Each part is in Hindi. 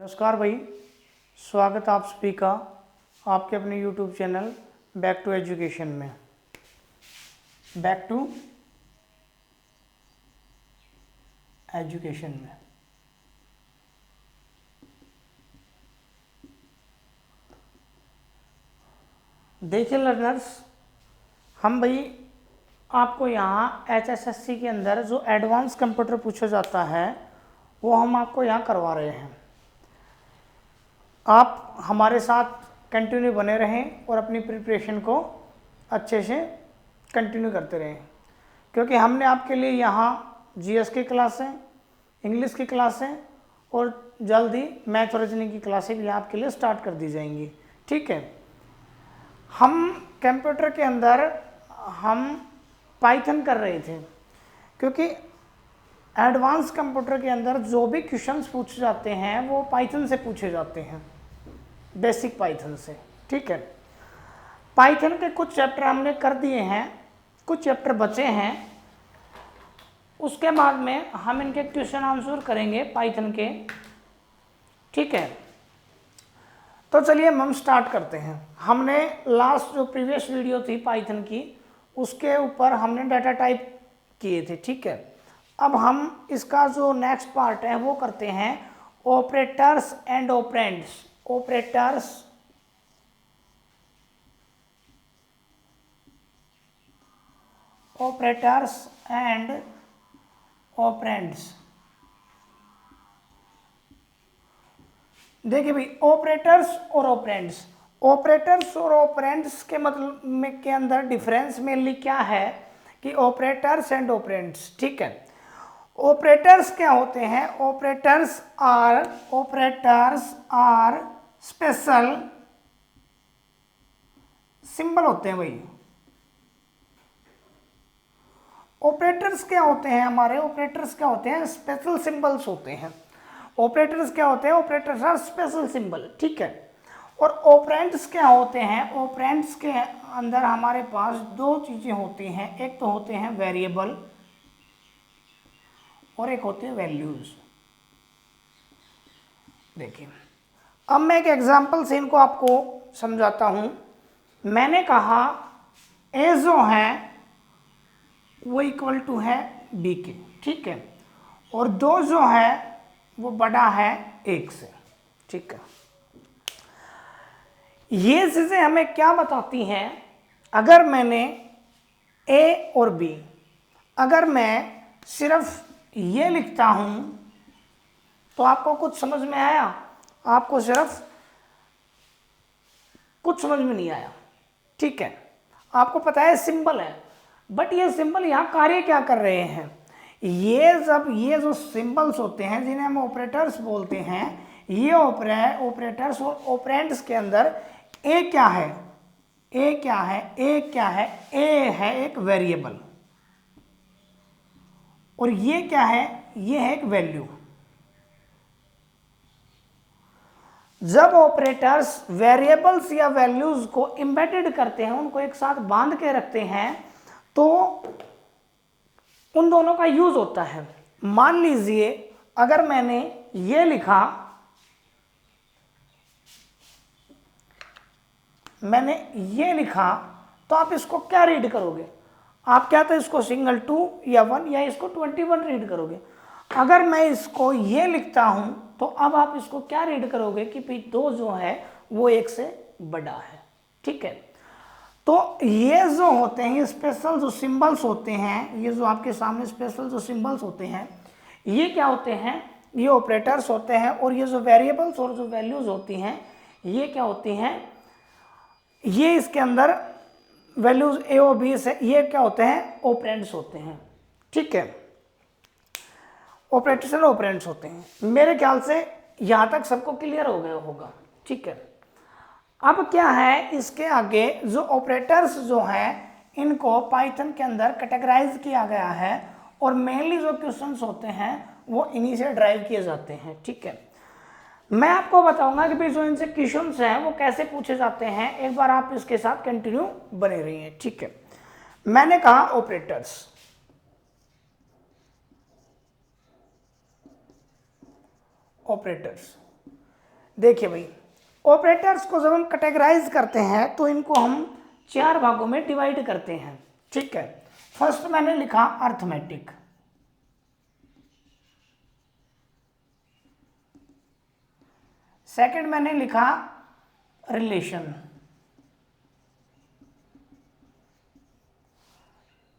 नमस्कार भाई, स्वागत आप सभी का आपके अपने YouTube channel back to education में। बैक टू एजुकेशन में देखिए लर्नर्स, हम भाई आपको यहाँ HSSC के अंदर जो एडवांस कंप्यूटर पूछा जाता है वो हम आपको यहाँ करवा रहे हैं। आप हमारे साथ कंटिन्यू बने रहें और अपनी प्रिपरेशन को अच्छे से कंटिन्यू करते रहें, क्योंकि हमने आपके लिए यहाँ GS की क्लासें, इंग्लिश की क्लासें और जल्द ही मैथ और रीजनिंग की क्लासें भी आपके लिए स्टार्ट कर दी जाएंगी। ठीक है, हम कंप्यूटर के अंदर हम पाइथन कर रहे थे, क्योंकि एडवांस कंप्यूटर के अंदर जो भी क्वेश्चंस पूछे जाते हैं वो पाइथन से पूछे जाते हैं, बेसिक पाइथन से। ठीक है, पाइथन के कुछ चैप्टर हमने कर दिए हैं, कुछ चैप्टर बचे हैं। उसके बाद में हम इनके क्वेश्चन आंसर करेंगे पाइथन के। ठीक है, तो चलिए हम स्टार्ट करते हैं। हमने लास्ट जो प्रीवियस वीडियो थी पाइथन की, उसके ऊपर हमने डाटा टाइप किए थे। ठीक है, अब हम इसका जो नेक्स्ट पार्ट है वो करते हैं operators and operands. Operators and operands. देखिए भाई, ऑपरेटर्स और ऑपरेंड्स, ऑपरेटर्स और ऑपरेंड्स के मतलब में के अंदर डिफरेंस मेनली क्या है कि ऑपरेटर्स एंड ऑपरेंड्स। ठीक है, ऑपरेटर्स क्या होते हैं? ऑपरेटर्स आर स्पेशल सिंबल होते हैं भाई। ऑपरेटर्स क्या होते हैं? हमारे ऑपरेटर्स क्या होते हैं? स्पेशल सिंबल्स होते हैं। ऑपरेटर्स क्या होते हैं? Operators are special symbol. ठीक है, और ऑपरेंड्स क्या होते हैं? ऑपरेंड्स के अंदर हमारे पास दो चीजें होती हैं, एक तो होते हैं वेरिएबल और एक होते हैं वैल्यूज। देखिए, अब मैं एक एग्जांपल से इनको आपको समझाता हूं। मैंने कहा ए जो है वो इक्वल टू है बी के। ठीक है, और दो जो है वो बड़ा है एक से। ठीक है, ये चीजें हमें क्या बताती हैं? अगर मैंने ए और बी, अगर मैं सिर्फ ये लिखता हूं तो आपको कुछ समझ में आया? आपको सिर्फ कुछ समझ में नहीं आया। ठीक है, आपको पता है सिंबल है, बट ये सिंबल यहां कार्य क्या कर रहे हैं? ये जो सिंबल्स होते हैं जिन्हें हम ऑपरेटर्स बोलते हैं, ये ऑपरेटर्स और ऑपरेंड्स के अंदर ए क्या है? ए क्या है? ए क्या है? ए है एक वेरिएबल, और ये क्या है? ये है एक वैल्यू। जब ऑपरेटर्स वेरिएबल्स या वैल्यूज को एम्बेडेड करते हैं, उनको एक साथ बांध के रखते हैं, तो उन दोनों का यूज होता है। मान लीजिए अगर मैंने ये लिखा, तो आप इसको क्या रीड करोगे? आप क्या तो इसको सिंगल 2 या 1 या इसको 21 रीड करोगे। अगर मैं इसको ये लिखता हूं तो अब आप इसको क्या रीड करोगे कि भाई दो जो है वो एक से बड़ा है। ठीक है, तो ये जो होते हैं, ये स्पेशल जो सिंबल्स होते हैं, ये जो आपके सामने स्पेशल जो सिंबल्स होते हैं, ये क्या होते हैं? ये ऑपरेटर्स होते हैं। और ये जो वेरिएबल्स और जो वैल्यूज होती हैं, ये क्या होती हैं? ये इसके अंदर वैल्यूज ए और बी से, ये क्या होते हैं? ऑपरेंड्स होते हैं। ठीक है, ऑपरेटर्स और ऑपरेंड्स होते हैं। मेरे ख्याल से यहां तक सबको क्लियर हो गया होगा। ठीक है, अब क्या है, इसके आगे जो ऑपरेटर्स जो हैं इनको पाइथन के अंदर कैटेगराइज किया गया है, और मेनली जो क्वेश्चंस होते हैं वो इन्हीं से ड्राइव किए जाते हैं। ठीक है, मैं आपको बताऊंगा कि भाई जो इनसे क्वेश्चंस हैं वो कैसे पूछे जाते हैं। एक बार आप इसके साथ कंटिन्यू बने रहिए। ठीक है, मैंने कहा ऑपरेटर्स, देखिए भाई, ऑपरेटर्स को जब हम कैटेगराइज करते हैं तो इनको हम 4 भागों में डिवाइड करते हैं, ठीक है। फर्स्ट मैंने लिखा अर्थमेटिक, सेकंड मैंने लिखा रिलेशन,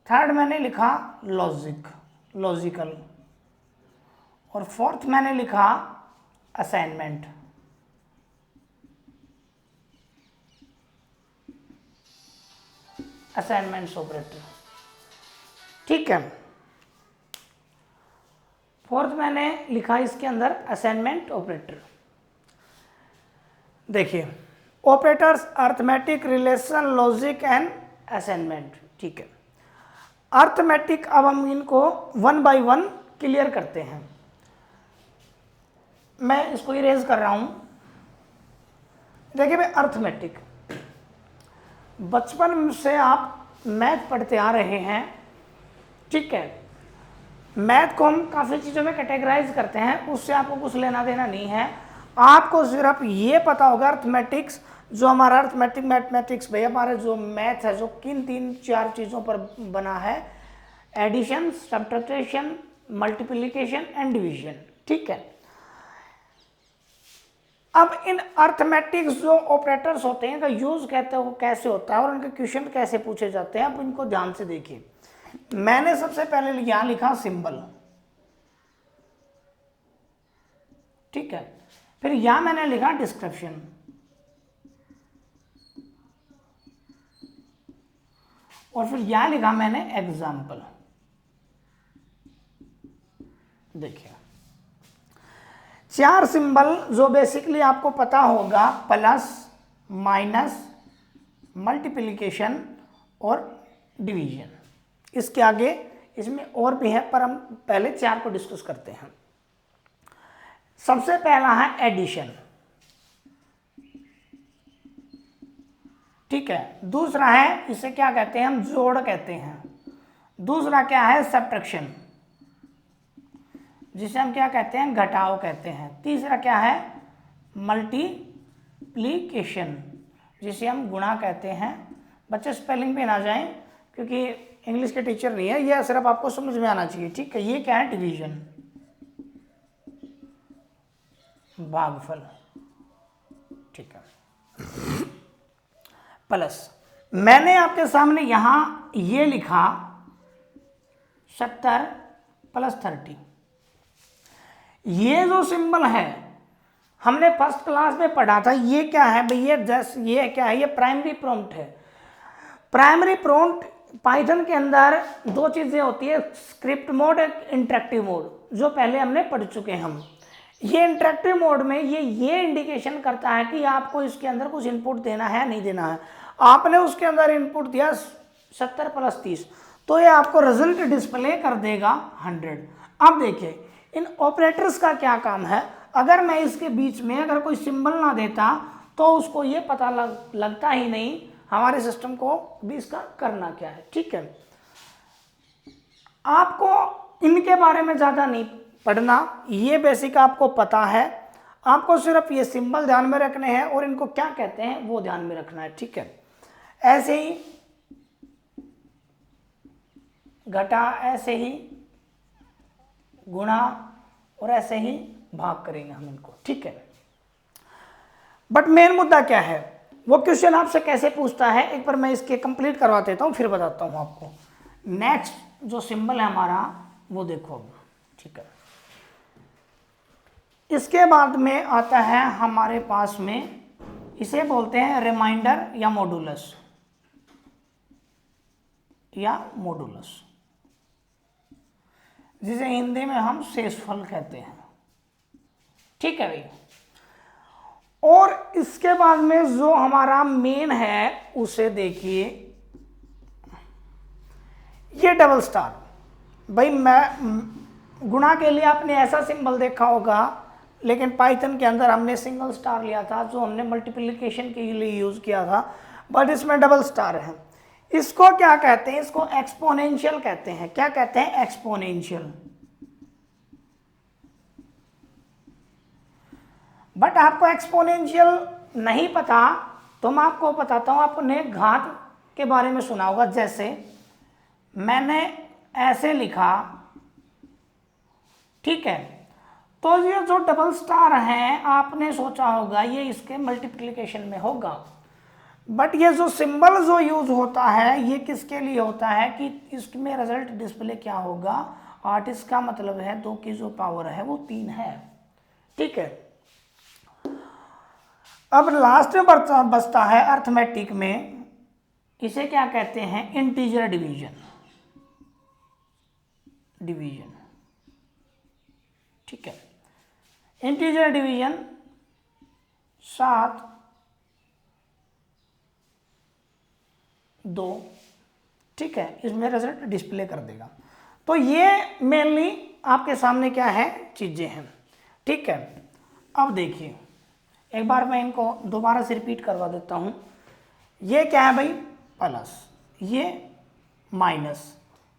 थर्ड मैंने लिखा लॉजिकल, और फोर्थ मैंने लिखा असाइनमेंट। असाइनमेंट ऑपरेटर, ठीक है। फोर्थ मैंने लिखा इसके अंदर असाइनमेंट ऑपरेटर। देखिए, operators arithmetic, relation, logic and assignment, ठीक है। अर्थमेटिक, अब हम इनको 1 बाय 1 क्लियर करते हैं। मैं इसको इरेज कर रहा हूं। देखिए भाई, अर्थमेटिक, बचपन से आप मैथ पढ़ते आ रहे हैं, ठीक है। मैथ को हम काफ़ी चीज़ों में कैटेगराइज करते हैं, उससे आपको कुछ लेना देना नहीं है। आपको सिर्फ ये पता होगा अर्थमेटिक्स, जो हमारा अर्थमेटिक मैथमेटिक्स भाई हमारा जो मैथ है, जो किन 3-4 चीज़ों पर बना है, addition, subtraction, multiplication and division, ठीक है। अब इन अर्थमेटिक्स जो ऑपरेटर्स होते हैं, इनका यूज कहते हो कैसे होता है और उनके क्वेश्चन कैसे पूछे जाते हैं, अब इनको ध्यान से देखिए। मैंने सबसे पहले यहां लिखा सिंबल, ठीक है। फिर यहां मैंने लिखा डिस्क्रिप्शन, और फिर यहां लिखा मैंने एग्जाम्पल। देखिए, 4 सिंबल जो बेसिकली आपको पता होगा, प्लस, माइनस, मल्टीप्लिकेशन और डिवीजन। इसके आगे इसमें और भी है, पर हम पहले 4 को डिस्कस करते हैं। सबसे पहला है एडिशन, ठीक है। दूसरा है, इसे क्या कहते हैं हम, जोड़ कहते हैं। दूसरा क्या है, सब्ट्रैक्शन, जिसे हम क्या कहते हैं, घटाव कहते हैं। तीसरा क्या है, मल्टीप्लिकेशन, जिसे हम गुणा कहते हैं। बच्चे स्पेलिंग पे ना जाएं, क्योंकि इंग्लिश के टीचर नहीं है, यह सिर्फ आपको समझ में आना चाहिए, ठीक है। ये क्या है, डिवीजन, भागफल, ठीक है। प्लस, मैंने आपके सामने यहां ये लिखा 70 + 30। ये जो सिंबल है हमने फर्स्ट क्लास में पढ़ा था, ये क्या है भाई, ये क्या है, ये प्राइमरी प्रॉम्प्ट है। प्राइमरी प्रॉम्प्ट पाइथन के अंदर 2 चीजें होती है, स्क्रिप्ट मोड, इंटरेक्टिव मोड, जो पहले हमने पढ़ चुके हैं हम। ये इंटरेक्टिव मोड में ये इंडिकेशन करता है कि आपको इसके अंदर कुछ इनपुट देना है नहीं देना है। आपने उसके अंदर इनपुट दिया 70 + 30, तो ये आपको रिजल्ट डिस्प्ले कर देगा 100। अब देखिए, इन ऑपरेटर्स का क्या काम है। अगर मैं इसके बीच में अगर कोई सिंबल ना देता तो उसको ये पता लगता ही नहीं हमारे सिस्टम को भी इसका करना क्या है, ठीक है। आपको इनके बारे में ज़्यादा नहीं पढ़ना, ये बेसिक आपको पता है। आपको सिर्फ ये सिंबल ध्यान में रखने हैं और इनको क्या कहते हैं वो ध्यान में रखना है, ठीक है। ऐसे ही घटा, ऐसे ही गुणा और ऐसे ही भाग करेंगे हम इनको, ठीक है। बट मेन मुद्दा क्या है, वो क्वेश्चन आपसे कैसे पूछता है, एक बार मैं इसके कंप्लीट करवा देता हूँ, फिर बताता हूँ आपको। नेक्स्ट जो सिंबल है हमारा, वो देखो अब, ठीक है। इसके बाद में आता है हमारे पास में, इसे बोलते हैं रिमाइंडर या मॉडुलस, जिसे हिंदी में हम शेषफल कहते हैं, ठीक है भाई। और इसके बाद में जो हमारा मेन है उसे देखिए, ये डबल स्टार। भाई, मैं गुणा के लिए आपने ऐसा सिंबल देखा होगा, लेकिन पाइथन के अंदर हमने सिंगल स्टार लिया था, जो हमने मल्टीप्लिकेशन के लिए यूज किया था, बट इसमें डबल स्टार है। इसको क्या कहते हैं, इसको एक्सपोनेंशियल कहते हैं। क्या कहते हैं, एक्सपोनेंशियल। बट आपको एक्सपोनेंशियल नहीं पता तो मैं आपको बताता हूँ। आपने घात के बारे में सुना होगा, जैसे मैंने ऐसे लिखा, ठीक है, तो ये जो डबल स्टार है आपने सोचा होगा ये इसके मल्टीप्लिकेशन में होगा, बट ये जो सिंबल जो यूज होता है ये किसके लिए होता है कि इसमें रिजल्ट डिस्प्ले क्या होगा 8, इसका मतलब है 2 की जो पावर है वो 3 है, ठीक है। अब लास्ट में बचता है अर्थमेटिक में, इसे क्या कहते हैं, इंटीजर डिवीजन, ठीक है। इंटीजर डिवीजन 7, 2, ठीक है, इसमें रिजल्ट डिस्प्ले कर देगा। तो ये मेनली आपके सामने क्या है, चीजें हैं, ठीक है। अब देखिए एक बार मैं इनको दोबारा से रिपीट करवा देता हूं। ये क्या है भाई, प्लस, ये माइनस,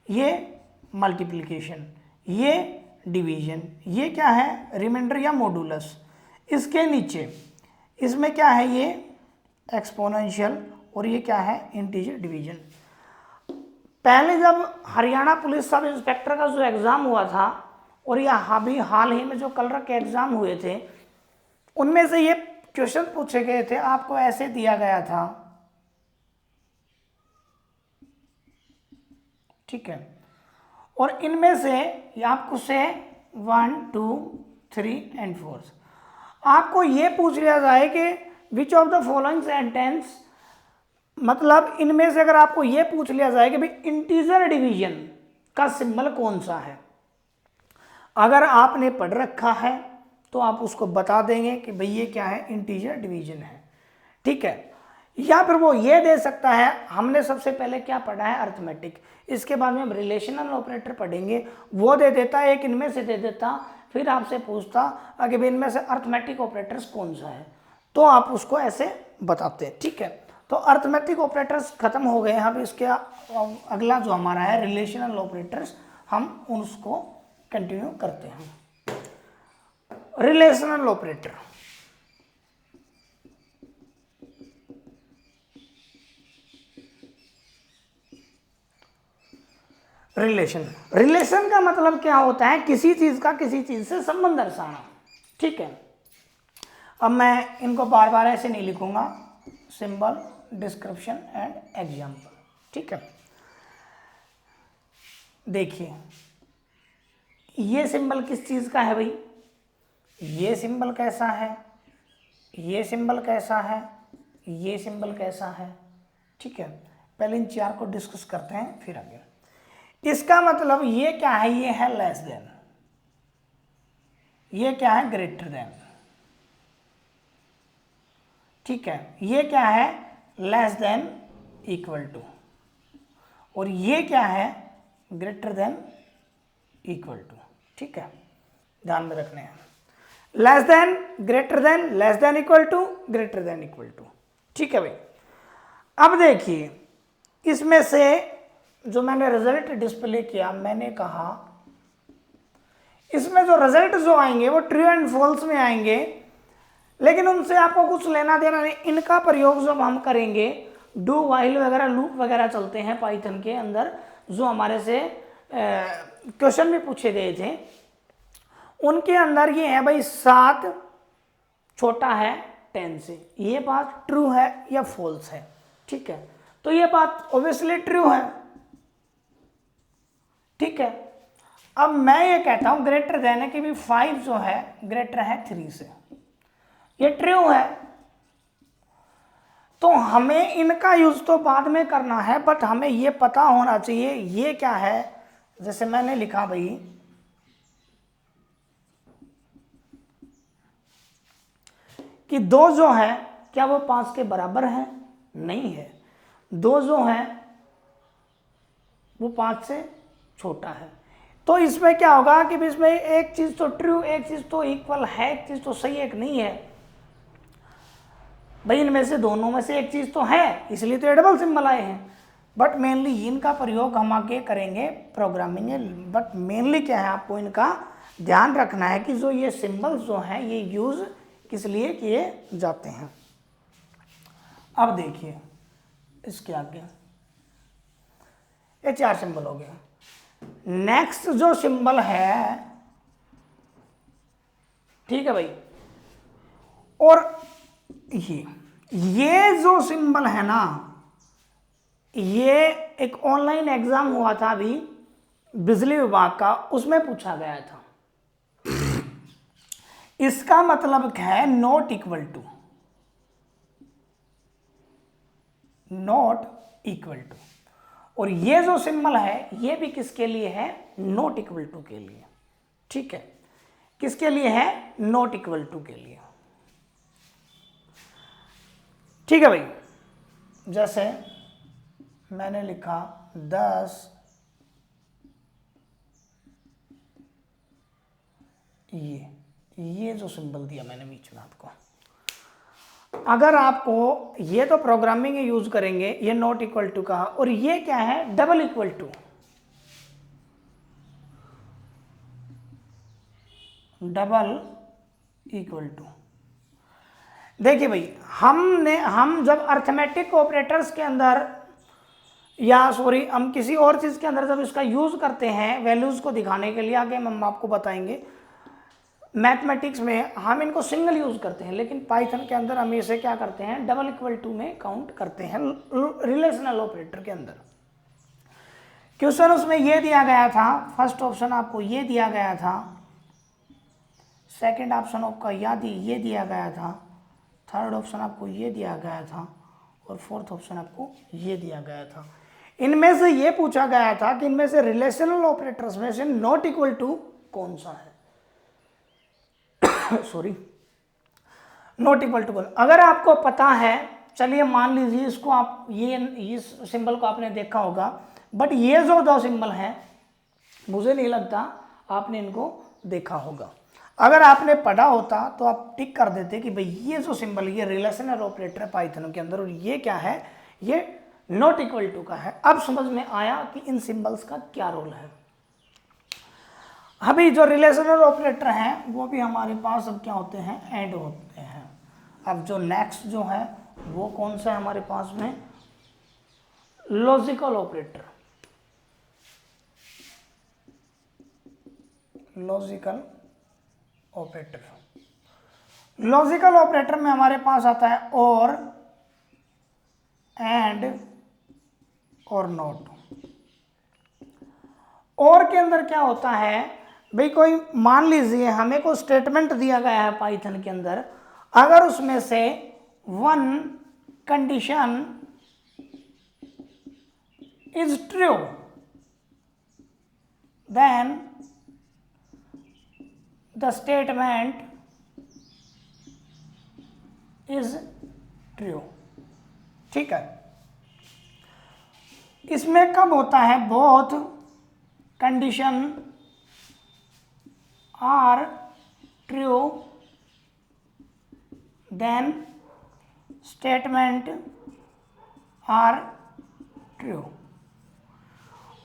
ये मल्टीप्लिकेशन, ये डिवीजन, ये क्या है, रिमाइंडर या मॉडुलस। इसके नीचे इसमें क्या है, ये एक्सपोनेंशियल, और ये क्या है, इंटीजर डिवीजन। पहले जब हरियाणा पुलिस सब इंस्पेक्टर का जो एग्ज़ाम हुआ था और या अभी हाल ही में जो कलर के एग्ज़ाम हुए थे, उनमें से ये क्वेश्चन पूछे गए थे, आपको ऐसे दिया गया था, ठीक है। और इनमें से आपको से 1, 2, 3 एंड 4 आपको ये पूछ लिया जाए कि which of the following sentence, मतलब इनमें से अगर आपको ये पूछ लिया जाए कि भाई इंटीजर डिवीजन का सिंबल कौन सा है, अगर आपने पढ़ रखा है तो आप उसको बता देंगे कि भाई ये क्या है, इंटीजर डिवीजन है, ठीक है। या फिर वो ये दे सकता है, हमने सबसे पहले क्या पढ़ा है, अर्थमेटिक, इसके बाद में हम रिलेशनल ऑपरेटर पढ़ेंगे, वो दे देता, एक इनमें से दे देता, फिर आपसे पूछता कि भाई इनमें से अर्थमेटिक ऑपरेटर्स कौन सा है, तो आप उसको ऐसे बताते, ठीक है। तो अर्थमेटिक ऑपरेटर्स खत्म हो गए। अब इसके अगला जो हमारा है रिलेशनल ऑपरेटर्स, हम उसको कंटिन्यू करते हैं। रिलेशनल ऑपरेटर, रिलेशन का मतलब क्या होता है, किसी चीज का किसी चीज से संबंध दर्शाना, ठीक है। अब मैं इनको बार बार ऐसे नहीं लिखूंगा, सिंबल, डिस्क्रिप्शन एंड एग्जाम्पल, ठीक है। देखिए ये सिंबल किस चीज का है भाई, ये सिंबल कैसा है, ये सिंबल कैसा है, ये सिंबल कैसा है, ठीक है। पहले इन 4 को डिस्कस करते हैं फिर आगे। इसका मतलब ये क्या है, ये है लेस देन, ये क्या है, ग्रेटर देन, ठीक है। ये क्या है, लेस देन, इक्वल टू, और ये क्या है, ग्रेटर देन, इक्वल टू, ठीक है, ध्यान में रखने हैं। Less than, greater than, less than equal to, greater than equal to, ठीक है भाई। अब देखिए इसमें से जो मैंने रिजल्ट डिस्प्ले किया, मैंने कहा इसमें जो रिजल्ट जो आएंगे वो ट्रू एंड फॉल्स में आएंगे, लेकिन उनसे आपको कुछ लेना देना नहीं। इनका प्रयोग जब हम करेंगे, डू वाइल वगैरह लूप वगैरह चलते हैं पाइथन के अंदर, जो हमारे से क्वेश्चन भी पूछे गए थे, उनके अंदर ये है भाई 7 छोटा है 10 से, ये बात ट्रू है या फॉल्स है, ठीक है। तो ये बात ऑब्वियसली ट्रू है, ठीक है। अब मैं ये कहता हूं ग्रेटर देन है कि भी 5 जो है ग्रेटर है 3 से, ये ट्रू है। तो हमें इनका यूज तो बाद में करना है, बट हमें ये पता होना चाहिए ये क्या है। जैसे मैंने लिखा भाई कि 2 जो है क्या वो 5 के बराबर है, नहीं है। 2 जो है वो 5 से छोटा है। तो इसमें क्या होगा कि इसमें एक चीज तो ट्रू, एक चीज तो इक्वल है, एक चीज तो सही, एक नहीं है भाई। इनमें से दोनों में से एक चीज तो है, इसलिए तो ये डबल सिंबल आए हैं। बट मेनली इनका प्रयोग हम आगे करेंगे प्रोग्रामिंग में। बट मेनली क्या है, आपको इनका ध्यान रखना है कि जो ये सिंबल्स जो हैं ये यूज किस लिए किए जाते हैं। अब देखिए इसके आगे ये 4 सिंबल हो गया। नेक्स्ट जो सिंबल है, ठीक है भाई, और ये जो सिंबल है ना, ये एक ऑनलाइन एग्जाम हुआ था अभी बिजली विभाग का, उसमें पूछा गया था। इसका मतलब है not equal to, not equal to. और ये जो सिंबल है ये भी किसके लिए है, नॉट इक्वल टू के लिए। ठीक है, किसके लिए है, नॉट इक्वल टू के लिए। ठीक है भाई, जैसे मैंने लिखा 10 ये जो सिंबल दिया मैंने बीच में आपको, अगर आपको ये तो प्रोग्रामिंग यूज करेंगे, ये नॉट इक्वल टू का, और ये क्या है, double equal to, double equal to. देखिए भाई, हम जब अर्थमेटिक ऑपरेटर्स के अंदर, या सॉरी हम किसी और चीज के अंदर जब इसका यूज करते हैं वैल्यूज को दिखाने के लिए, आगे हम आपको बताएंगे, मैथमेटिक्स में हम इनको सिंगल यूज करते हैं, लेकिन पाइथन के अंदर हम इसे क्या करते हैं, डबल इक्वल टू में काउंट करते हैं रिलेशनल ऑपरेटर के अंदर। क्वेश्चन उसमें ये दिया गया था, फर्स्ट ऑप्शन आपको ये दिया गया था, सेकंड ऑप्शन आपका ये दिया गया था, थर्ड ऑप्शन आपको ये दिया गया था, और फोर्थ ऑप्शन आपको ये दिया गया था। इनमें से ये पूछा गया था कि इनमें से रिलेशनल ऑपरेटर्स में से नॉट इक्वल टू कौन सा है। Sorry, not equal to. अगर आपको पता है, चलिए मान लीजिए इसको आप इस सिंबल को आपने देखा होगा, बट ये जो 2 सिंबल हैं मुझे नहीं लगता आपने इनको देखा होगा। अगर आपने पढ़ा होता तो आप टिक कर देते कि भाई ये जो सिंबल, ये रिलेशनल ऑपरेटर है पाइथन के अंदर, और ये क्या है, ये नॉट इक्वल टू का है। अब समझ में आया कि इन सिंबल्स का क्या रोल है। अभी जो रिलेशनल ऑपरेटर हैं वो भी हमारे पास अब क्या होते हैं, ऐड होते हैं। अब जो नेक्स्ट जो है वो कौन सा है हमारे पास में, logical operator. Logical operator, logical operator में हमारे पास आता है और, एंड और नॉट। और के अंदर क्या होता है भाई, कोई मान लीजिए हमें कोई स्टेटमेंट दिया गया है पाइथन के अंदर, अगर उसमें से 1 condition is true, then the statement is true. ठीक है, इसमें कब होता है, both condition are true then statement are true.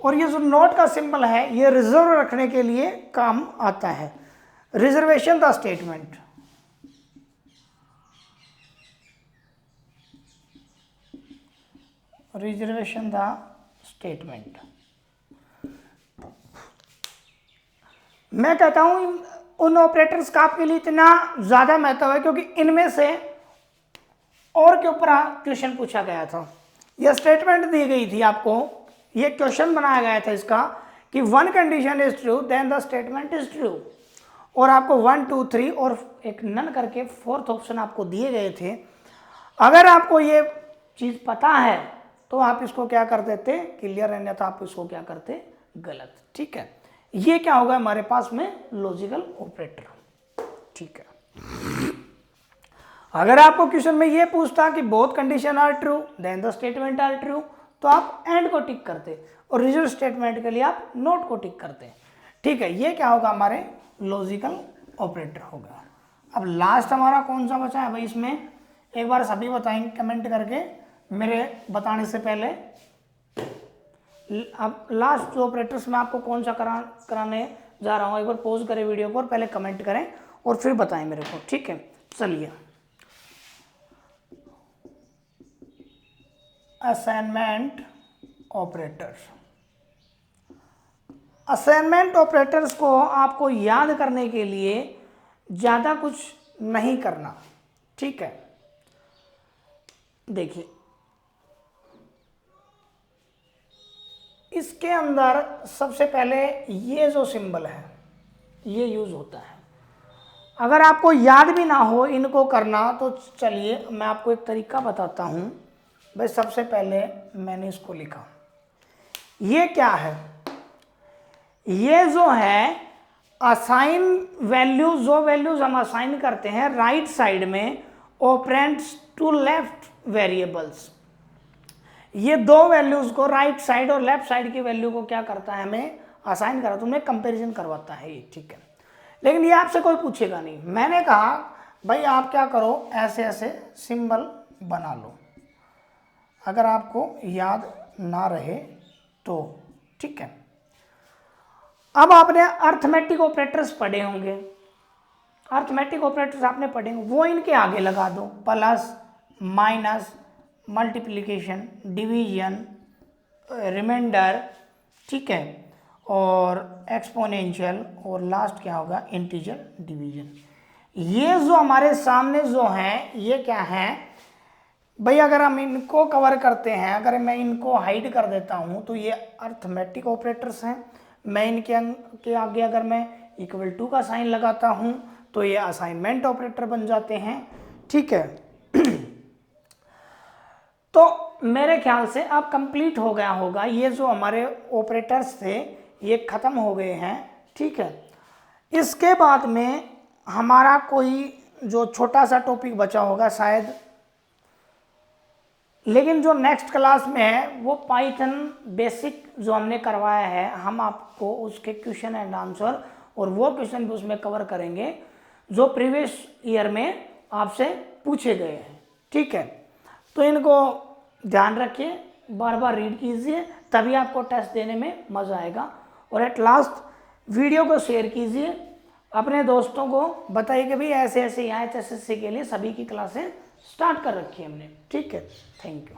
और ये जो नोट का सिंबल है ये रिजर्व रखने के लिए काम आता है, reservation the statement. Reservation the statement. मैं कहता हूं उन ऑपरेटर्स का आपके लिए इतना ज्यादा महत्व है क्योंकि इनमें से और के ऊपर क्वेश्चन पूछा गया था। यह स्टेटमेंट दी गई थी आपको, ये क्वेश्चन बनाया गया था इसका कि 1 condition is true then the statement is true, और आपको 1 2 3 और एक नन करके 4th ऑप्शन आपको दिए गए थे। अगर आपको ये चीज पता है तो आप इसको क्या कर देते, क्लियर, अन्यथा आप इसको क्या करते, गलत। ठीक है, ये क्या होगा हमारे पास में, लॉजिकल ऑपरेटर। ठीक है, अगर आपको क्वेश्चन में ये पूछता कि both condition are true then the statement are true, तो आप एंड को टिक करते, और रिजल्ट स्टेटमेंट के लिए आप नोट को टिक करते। ठीक है, ये क्या होगा, हमारे लॉजिकल ऑपरेटर होगा। अब लास्ट हमारा कौन सा बचा है भाई, इसमें एक बार सभी बताएंगे कमेंट करके मेरे बताने से पहले। अब लास्ट जो ऑपरेटर्स में आपको कौन सा कराने जा रहा हूँ, एक बार पॉज करें वीडियो को और पहले कमेंट करें और फिर बताएं मेरे को। ठीक है, चलिए, असाइनमेंट ऑपरेटर्स। असाइनमेंट ऑपरेटर्स को आपको याद करने के लिए ज़्यादा कुछ नहीं करना, ठीक है। देखिए, इसके अंदर सबसे पहले ये जो सिंबल है ये यूज़ होता है। अगर आपको याद भी ना हो इनको करना तो चलिए मैं आपको एक तरीका बताता हूँ। भाई सबसे पहले मैंने इसको लिखा, ये क्या है, ये जो है असाइन वैल्यूज, जो वैल्यूज हम असाइन करते हैं राइट साइड में ऑपरेंड्स टू लेफ्ट वेरिएबल्स, ये दो वैल्यूज को राइट साइड और लेफ्ट साइड की वैल्यू को क्या करता है, हमें असाइन करा, तो हमें कंपैरिजन करवाता है ये, ठीक है। लेकिन ये आपसे कोई पूछेगा नहीं। मैंने कहा भाई आप क्या करो, ऐसे ऐसे सिंबल बना लो, अगर आपको याद ना रहे तो, ठीक है। अब आपने अर्थमेटिक ऑपरेटर्स पढ़े होंगे, अर्थमेटिक ऑपरेटर्स आपने पढ़े होंगे, वो इनके आगे लगा दो, plus minus multiplication division reminder, ठीक है, और एक्सपोनेंशियल, और लास्ट क्या होगा, इंटीजर डिवीजन। ये जो हमारे सामने जो है ये क्या है भाई, अगर हम इनको कवर करते हैं, अगर मैं इनको हाइड कर देता हूं तो ये अर्थमेटिक ऑपरेटर्स हैं। मैं इनके आगे अगर मैं इक्वल टू का साइन लगाता हूं तो ये असाइनमेंट ऑपरेटर बन जाते हैं, ठीक है। तो मेरे ख्याल से अब कंप्लीट हो गया होगा, ये जो हमारे ऑपरेटर्स थे ये खत्म हो गए हैं, ठीक है। इसके बाद में हमारा कोई जो छोटा सा टॉपिक बचा होगा शायद, लेकिन जो नेक्स्ट क्लास में है वो पाइथन बेसिक जो हमने करवाया है, हम आपको उसके क्वेश्चन एंड आंसर और वो क्वेश्चन भी उसमें कवर करेंगे जो प्रीवियस ईयर में आपसे पूछे गए हैं, ठीक है। तो इनको ध्यान रखिए, बार बार रीड कीजिए, तभी आपको टेस्ट देने में मज़ा आएगा। और एट लास्ट वीडियो को शेयर कीजिए, अपने दोस्तों को बताइए कि भाई ऐसे ऐसे यहाँ HSSC के लिए सभी की क्लासें स्टार्ट कर रखी है हमने, ठीक है। Thank you.